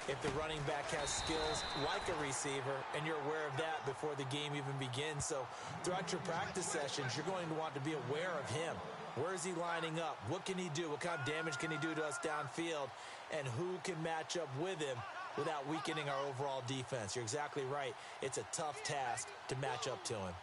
if the running back has skills like a receiver, and you're aware of that before the game even begins. So throughout your practice sessions, you're going to want to be aware of him. Where is he lining up? What can he do? What kind of damage can he do to us downfield? And who can match up with him without weakening our overall defense? You're exactly right. It's a tough task to match up to him.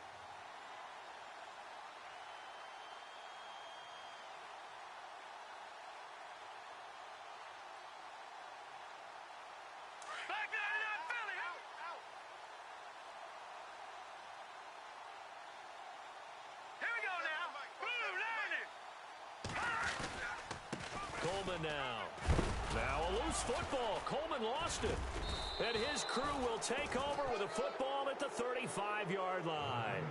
Coleman now. Now a loose football. Coleman lost it. And his crew will take over with a football at the 35-yard line.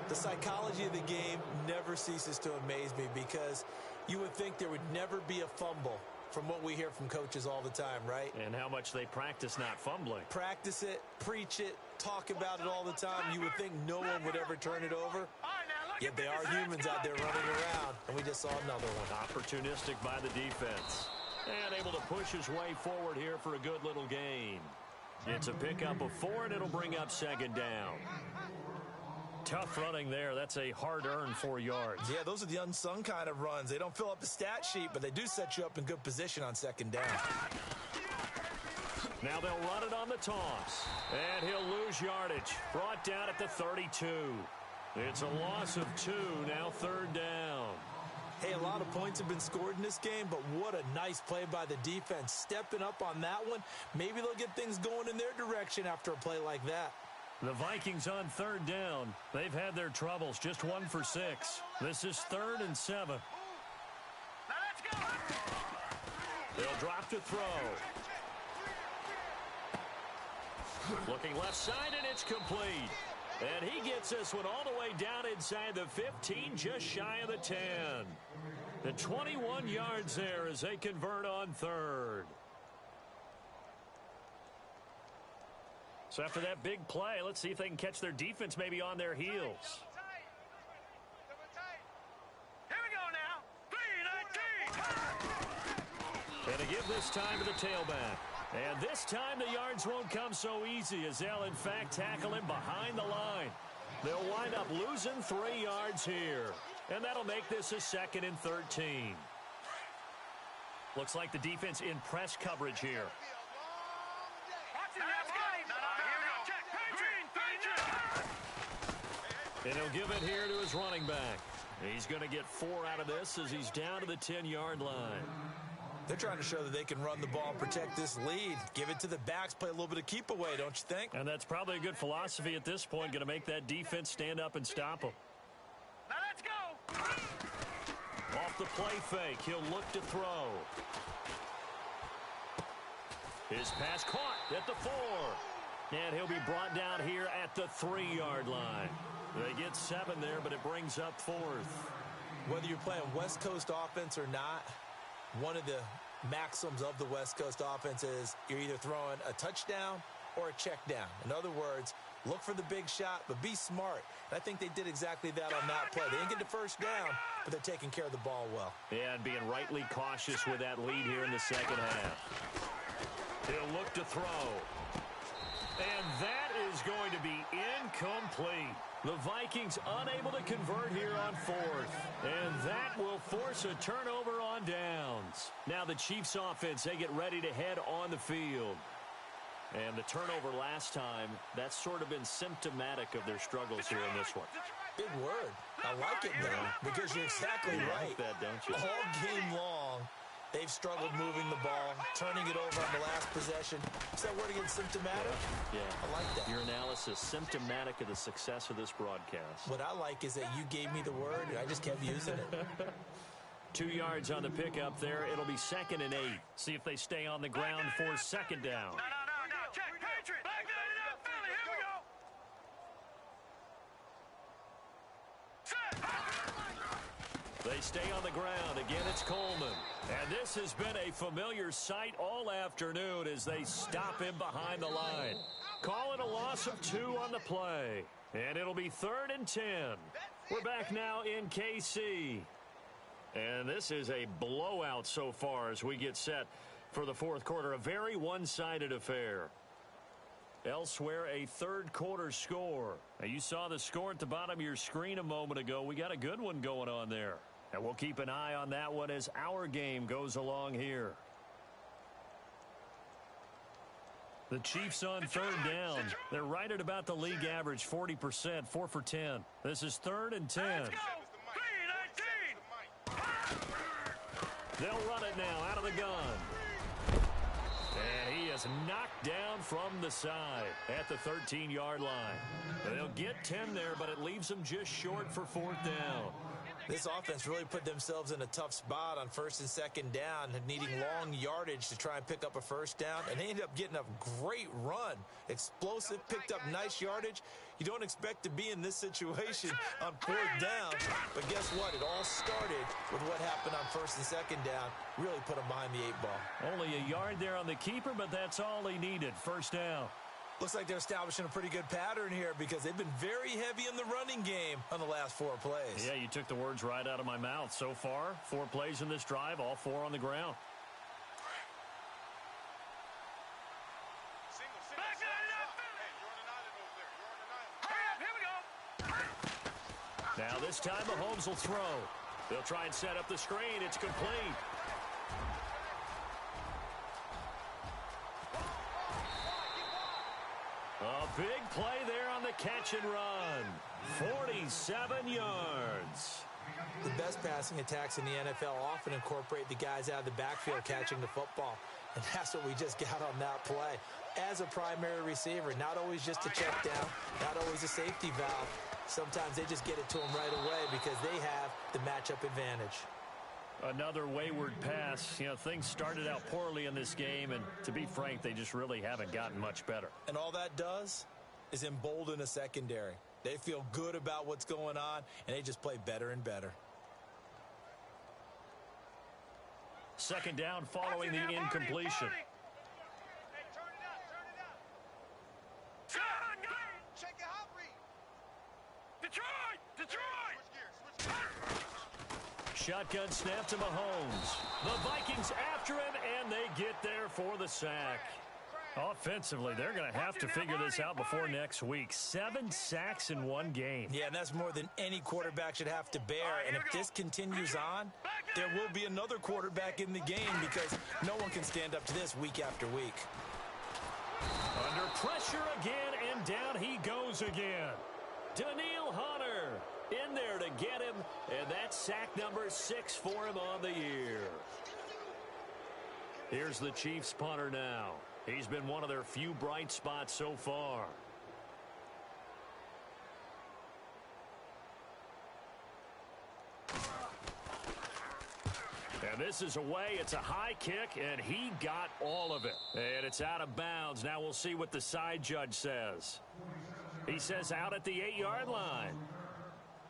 The psychology of the game never ceases to amaze me because you would think there would never be a fumble from what we hear from coaches all the time, right? And how much they practice not fumbling. Practice it, preach it, talk about it all the time. You would think no one would ever turn it over. Yet they are humans out there running around, and we just saw another one. Opportunistic by the defense. And able to push his way forward here for a good little gain. It's a pickup of 4, and it'll bring up second down. Tough running there. That's a hard-earned 4 yards. Yeah, those are the unsung kind of runs. They don't fill up the stat sheet, but they do set you up in good position on second down. Now they'll run it on the toss. And he'll lose yardage. Brought down at the 32. It's a loss of 2, now third down. Hey, a lot of points have been scored in this game, but what a nice play by the defense. Stepping up on that one. Maybe they'll get things going in their direction after a play like that. The Vikings on third down. They've had their troubles, just 1 for 6. This is 3rd and 7. Now let's go. They'll drop to throw. Looking left side, and it's complete. And he gets this one all the way down inside the 15, just shy of the 10. The 21 yards there as they convert on third. So after that big play, let's see if they can catch their defense maybe on their heels. Here we go now. 3-19. And to give this time to the tailback. And this time the yards won't come so easy as they'll in fact tackle him behind the line. They'll wind up losing 3 yards here. And that'll make this a 2nd and 13. Looks like the defense in press coverage here. And he'll give it here to his running back. He's going to get 4 out of this as he's down to the 10-yard line. They're trying to show that they can run the ball and protect this lead. Give it to the backs, play a little bit of keep away, don't you think? And that's probably a good philosophy at this point, going to make that defense stand up and stop them. Now let's go. Off the play fake, he'll look to throw. His pass caught at the 4. And he'll be brought down here at the 3-yard line. They get 7 there, but it brings up 4th. Whether you're playing West Coast offense or not, one of the maxims of the West Coast offense is you're either throwing a touchdown or a check down. In other words, look for the big shot, but be smart. And I think they did exactly that on that play. They didn't get the first down, but they're taking care of the ball well. Yeah, and being rightly cautious with that lead here in the second half. He'll look to throw. And that is going to be incomplete. The Vikings unable to convert here on 4th. And that will force a turnover on downs. Now the Chiefs offense, they get ready to head on the field. And the turnover last time, that's sort of been symptomatic of their struggles here in this one. Big word. I like it, though, because you're exactly right. Like that, don't you? All game long, they've struggled moving the ball, turning it over on the last possession. Is that word again, symptomatic? Yeah. I like that. Your analysis, symptomatic of the success of this broadcast. What I like is that you gave me the word, and I just kept using it. 2 yards on the pickup there. It'll be 2nd and 8. See if they stay on the ground for second down. No. Check. Patriot. Back up, Philly. Here we go. They stay on the ground. Again, it's Coleman. And this has been a familiar sight all afternoon as they stop him behind the line. Call it a loss of 2 on the play. And it'll be 3rd and 10. We're back now in KC. And this is a blowout so far as we get set for the 4th quarter. A very one-sided affair. Elsewhere, a 3rd quarter score. Now, you saw the score at the bottom of your screen a moment ago. We got a good one going on there. And we'll keep an eye on that one as our game goes along here. The Chiefs on 3rd down. They're right at about the league average, 40%, 4 for 10. This is 3rd and 10. Let's go. 3-19. They'll run it now out of the gun. And he is knocked down from the side at the 13-yard line. They'll get 10 there, but it leaves them just short for 4th down. This offense really put themselves in a tough spot on first and second down, needing long yardage to try and pick up a first down, and they ended up getting a great run. Explosive, picked up nice yardage. You don't expect to be in this situation on fourth down, but guess what? It all started with what happened on first and second down. Really put them behind the 8-ball. Only a yard there on the keeper, but that's all he needed. First down. Looks like they're establishing a pretty good pattern here because they've been very heavy in the running game on the last 4 plays. Yeah, you took the words right out of my mouth. So far, 4 plays in this drive, all 4 on the ground. Now this time Mahomes will throw. They'll try and set up the screen. It's complete. A big play there on the catch and run. 47 yards. The best passing attacks in the NFL often incorporate the guys out of the backfield catching the football. And that's what we just got on that play. As a primary receiver, not always just a check down, not always a safety valve. Sometimes they just get it to them right away because they have the matchup advantage. Another wayward pass. You know, things started out poorly in this game, and to be frank, they just really haven't gotten much better. And all that does is embolden a secondary. They feel good about what's going on, and they just play better and better. Second down following the incompletion. Shotgun snap to Mahomes. The Vikings after him, and they get there for the sack. Offensively, they're going to have to figure this out before next week. 7 sacks in one game. Yeah, and that's more than any quarterback should have to bear. And if this continues on, there will be another quarterback in the game because no one can stand up to this week after week. Under pressure again, and down he goes again. Daniil Hunter in there to get him, and that's sack number 6 for him on the year. Here's the Chiefs punter now. He's been one of their few bright spots so far. And this is away. It's a high kick, and he got all of it. And it's out of bounds. Now we'll see what the side judge says. He says out at the 8-yard line.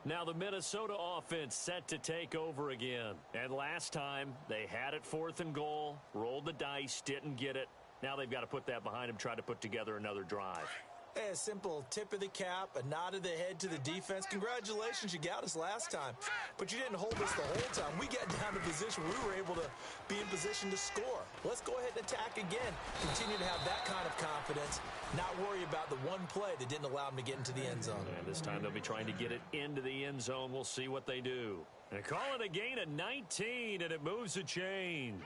Now the Minnesota offense set to take over again. And last time, they had it 4th and goal, rolled the dice, didn't get it. Now they've got to put that behind them, try to put together another drive. Hey, a simple tip of the cap, a nod of the head to the defense. Congratulations, you got us last time. But you didn't hold us the whole time. We got down to position where we were able to be in position to score. Let's go ahead and attack again. Continue to have that kind of confidence. Not worry about the one play that didn't allow them to get into the end zone. And this time they'll be trying to get it into the end zone. We'll see what they do. And call it a gain of 19, and it moves the chains.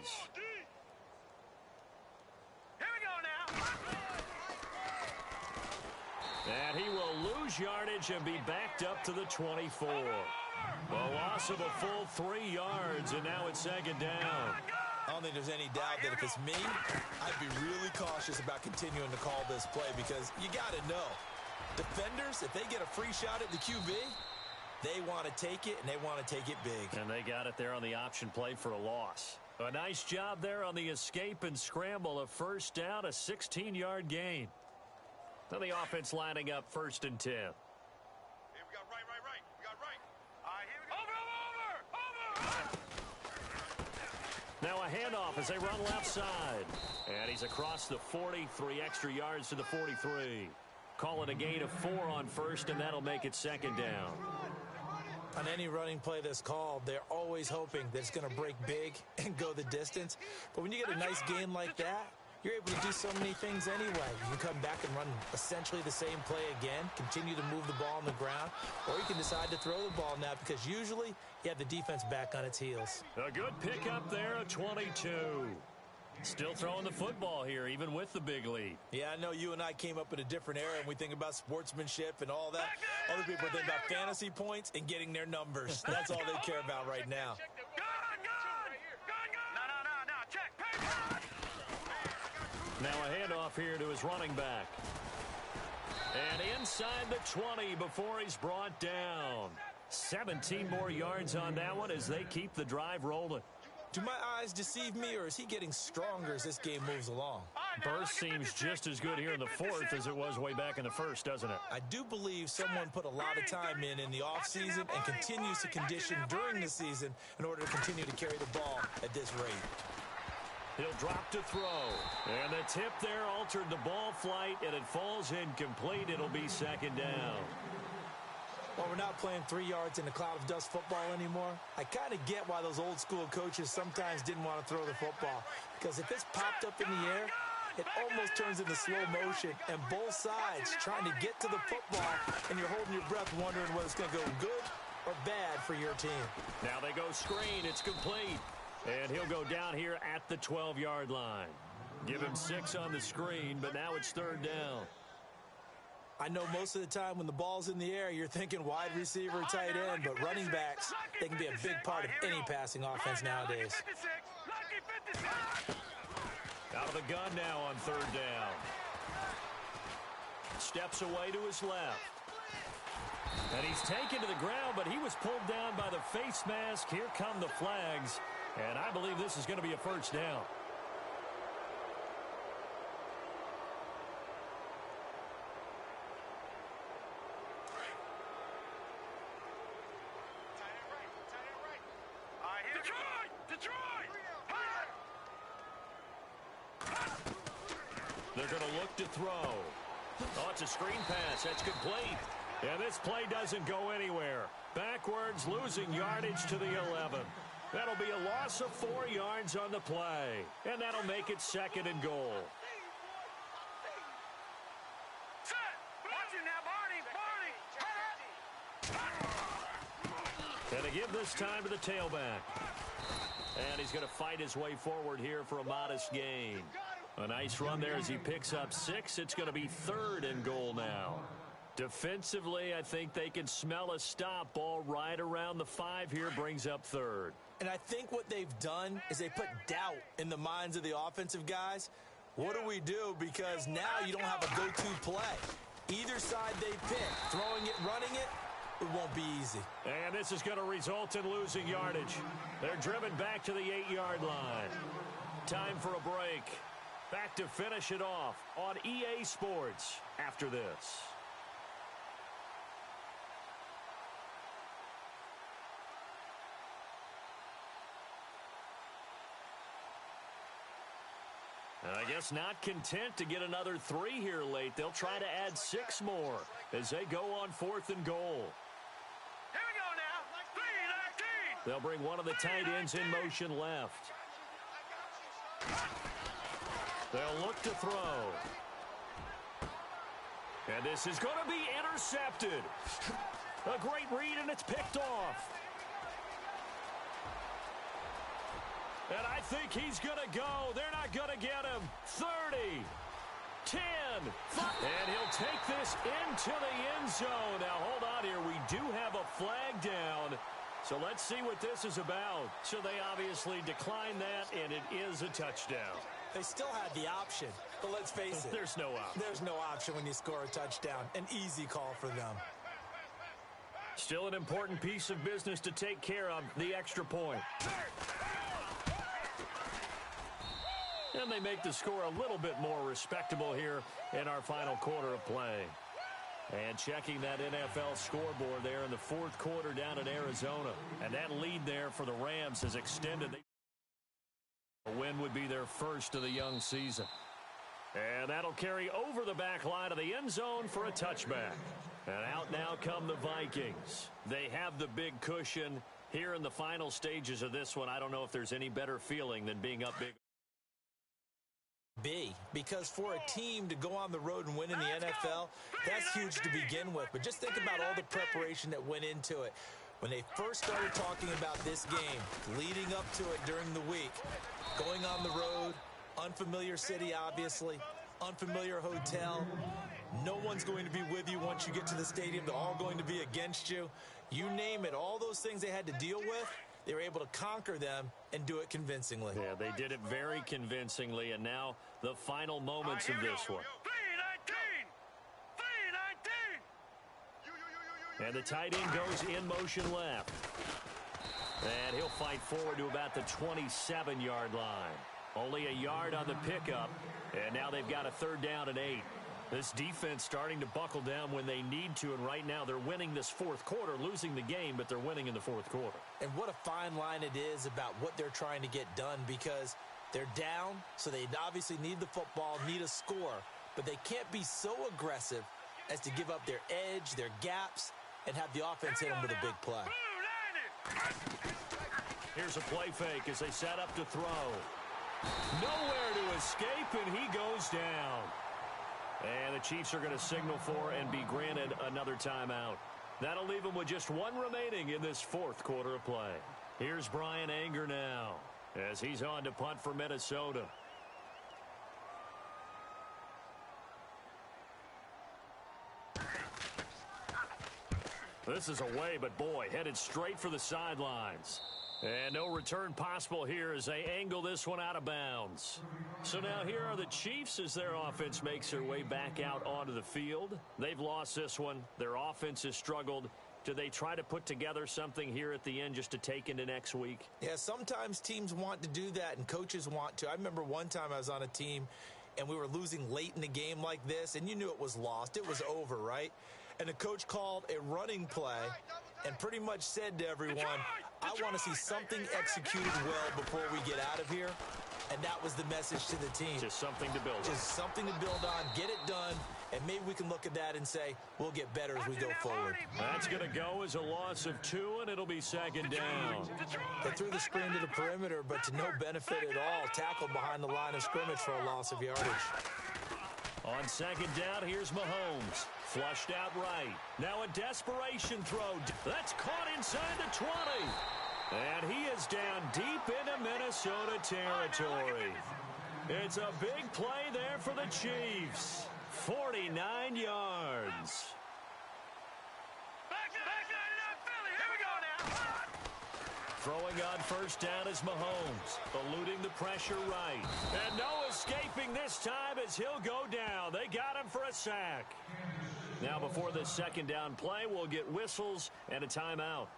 And he will lose yardage and be backed up to the 24. A loss of a full 3 yards, and now it's second down. I don't think there's any doubt that if it's me, I'd be really cautious about continuing to call this play because you got to know, defenders, if they get a free shot at the QB, they want to take it, and they want to take it big. And they got it there on the option play for a loss. A nice job there on the escape and scramble. A first down, a 16-yard gain. Now the offense lining up 1st and 10. Hey, we got right. We got right. All right, here we go. Over. Now a handoff as they run left side. And he's across the 40, 3 extra yards to the 43. Call it a gain of 4 on 1st, and that'll make it second down. On any running play that's called, they're always hoping that it's going to break big and go the distance. But when you get a nice gain like that, you're able to do so many things anyway. You can come back and run essentially the same play again, continue to move the ball on the ground, or you can decide to throw the ball now because usually you have the defense back on its heels. A good pickup there, a 22. Still throwing the football here, even with the big lead. Yeah, I know you and I came up in a different era, and we think about sportsmanship and all that. Other people think about fantasy points and getting their numbers. That's all they care about right now. Now a handoff here to his running back. And inside the 20 before he's brought down. 17 more yards on that one as they keep the drive rolling. Do my eyes deceive me, or is he getting stronger as this game moves along? Burst seems just as good here in the fourth as it was way back in the first, doesn't it? I do believe someone put a lot of time in the offseason and continues to condition during the season in order to continue to carry the ball at this rate. He'll drop to throw. And the tip there altered the ball flight, and it falls incomplete. It'll be second down. Well, we're not playing 3 yards in a cloud of dust football anymore. I kind of get why those old school coaches sometimes didn't want to throw the football. Because if it's popped up in the air, it almost turns into slow motion. And both sides trying to get to the football, and you're holding your breath wondering whether it's going to go good or bad for your team. Now they go screen. It's complete. And he'll go down here at the 12-yard line. Give him 6 on the screen, but now it's third down. I know most of the time when the ball's in the air, you're thinking wide receiver, tight end, but running backs, they can be a big part of any passing offense nowadays. Out of the gun now on third down. Steps away to his left. And he's taken to the ground, but he was pulled down by the face mask. Here come the flags, and I believe this is going to be a first down. They're going to look to throw. Oh, it's a screen pass. That's complete. And this play doesn't go anywhere. Backwards, losing yardage to the 11. That'll be a loss of 4 yards on the play. And that'll make it second and goal. And to give this time to the tailback. And he's going to fight his way forward here for a modest gain. A nice run there as he picks up 6. It's going to be third and goal now. Defensively, I think they can smell a stop. Ball right around the 5 here, brings up third. And I think what they've done is they put doubt in the minds of the offensive guys. What do we do? Because now you don't have a go-to play. Either side they pick, throwing it, running it, it won't be easy. And this is going to result in losing yardage. They're driven back to the 8-yard line. Time for a break. Back to finish it off on EA Sports after this. And I guess not content to get another 3 here late. They'll try to add 6 more as they go on 4th and goal. Here we go now. 3-19. They'll bring one of the tight ends in motion left. They'll look to throw. And this is going to be intercepted. A great read, and it's picked off. And I think he's going to go. They're not going to get him. 30, 10, 5. And he'll take this into the end zone. Now, hold on here. We do have a flag down. So let's see what this is about. So they obviously declined that, and it is a touchdown. They still had the option, but let's face it. There's no option. There's no option when you score a touchdown. An easy call for them. Still an important piece of business to take care of, the extra point. And they make the score a little bit more respectable here in our final quarter of play. And checking that NFL scoreboard there in the 4th quarter down in Arizona. And that lead there for the Rams has extended. A win would be their first of the young season. And that'll carry over the back line of the end zone for a touchback. And out now come the Vikings. They have the big cushion here in the final stages of this one. I don't know if there's any better feeling than being up big. Because for a team to go on the road and win in the NFL, that's huge to begin with. But just think about all the preparation that went into it. When they first started talking about this game, leading up to it during the week, going on the road, unfamiliar city, obviously, unfamiliar hotel. No one's going to be with you once you get to the stadium. They're all going to be against you. You name it, all those things they had to deal with, they were able to conquer them and do it convincingly. Yeah, they did it very convincingly, and now the final moments of this one. 3-19. And the tight end goes in motion left. And he'll fight forward to about the 27-yard line. Only a yard on the pickup. And now they've got a 3rd down and 8. This defense starting to buckle down when they need to, and right now they're winning this 4th quarter, losing the game, but they're winning in the 4th quarter. And what a fine line it is about what they're trying to get done, because they're down, so they obviously need the football, need a score, but they can't be so aggressive as to give up their edge, their gaps, and have the offense hit them with a big play. Here's a play fake as they set up to throw. Nowhere to escape, and he goes down. And the Chiefs are going to signal for and be granted another timeout. That'll leave them with just 1 remaining in this 4th quarter of play. Here's Brian Anger now as he's on to punt for Minnesota. This is away, but boy, headed straight for the sidelines. And no return possible here as they angle this one out of bounds. So now here are the Chiefs as their offense makes their way back out onto the field. They've lost this one. Their offense has struggled. Do they try to put together something here at the end just to take into next week? Yeah, sometimes teams want to do that and coaches want to. I remember one time I was on a team and we were losing late in the game like this, and you knew it was lost. It was over, right? And the coach called a running play and pretty much said to everyone, I want to see something executed well before we get out of here. And that was the message to the team. Just something to build on. Just something to build on, get it done, and maybe we can look at that and say, we'll get better as we go forward. That's going to go as a loss of 2, and it'll be 2nd down. They threw the screen to the perimeter, but to no benefit at all. Tackled behind the line of scrimmage for a loss of yardage. On 2nd down, here's Mahomes. Flushed out right. Now a desperation throw. That's caught inside the 20. And he is down deep into Minnesota territory. It's a big play there for the Chiefs. 49 yards. Throwing on 1st down is Mahomes, eluding the pressure right. And no escaping this time as he'll go down. They got him for a sack. Now before the 2nd down play, we'll get whistles and a timeout,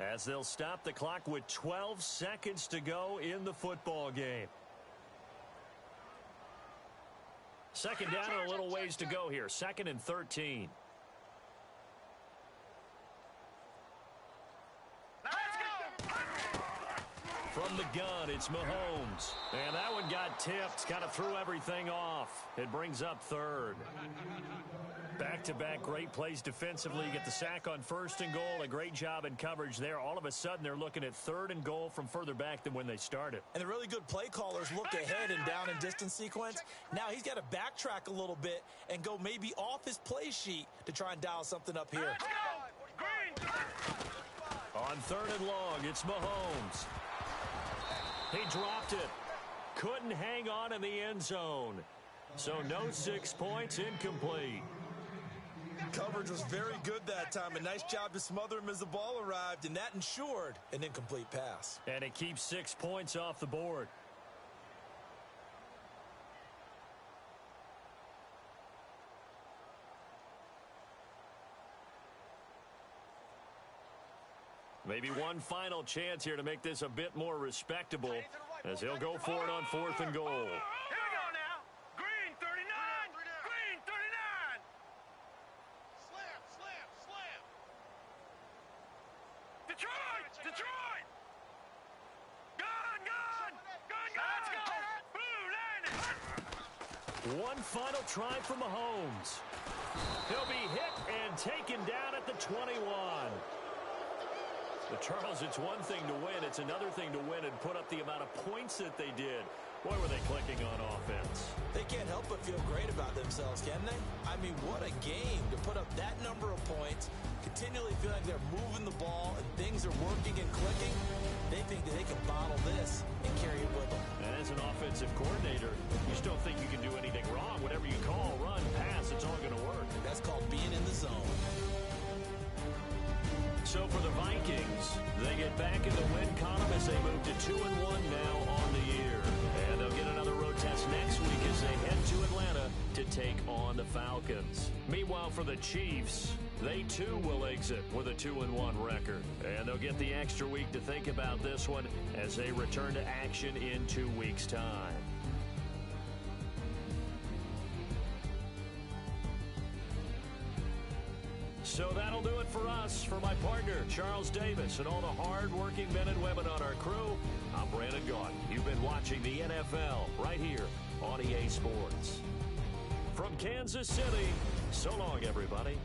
as they'll stop the clock with 12 seconds to go in the football game. 2nd down and a little ways to go here. 2nd and 13. From the gun, it's Mahomes. And that one got tipped, kind of threw everything off. It brings up 3rd. Back-to-back great plays defensively. You get the sack on 1st and goal. A great job in coverage there. All of a sudden, they're looking at 3rd and goal from further back than when they started. And the really good play callers look ahead and down and distance sequence. Now he's got to backtrack a little bit and go maybe off his play sheet to try and dial something up here. On 3rd and long, it's Mahomes. He dropped it. Couldn't hang on in the end zone. So no 6 points, incomplete. Coverage was very good that time. A nice job to smother him as the ball arrived, and that ensured an incomplete pass. And it keeps 6 points off the board. Maybe one final chance here to make this a bit more respectable, as he'll go for it on 4th and goal. Here we go now. Green 39. Green 39. Slam, slam, slam. Detroit. Detroit. Gun, gun. Gun, gun. Let's go. Blue landing. One final try for Mahomes. He'll be hit and taken down at the 21. But Charles, it's one thing to win. It's another thing to win and put up the amount of points that they did. Boy, were they clicking on offense. They can't help but feel great about themselves, can they? I mean, what a game to put up that number of points, continually feel like they're moving the ball and things are working and clicking. They think that they can bottle this and carry it with them. And as an offensive coordinator, you just don't think you can do anything wrong. Whatever you call, run, pass, it's all going to work. That's called being in the zone. So for the Vikings, they get back in the win column as they move to 2-1 now on the year. And they'll get another road test next week as they they head to Atlanta to take on the Falcons. Meanwhile, for the Chiefs, they too will exit with a 2-1 record. And they'll get the extra week to think about this one as they return to action in 2 weeks' time. So that'll do it for us. For my partner, Charles Davis, and all the hard-working men and women on our crew, I'm Brandon Gaudin. You've been watching the NFL right here on EA Sports. From Kansas City, so long, everybody.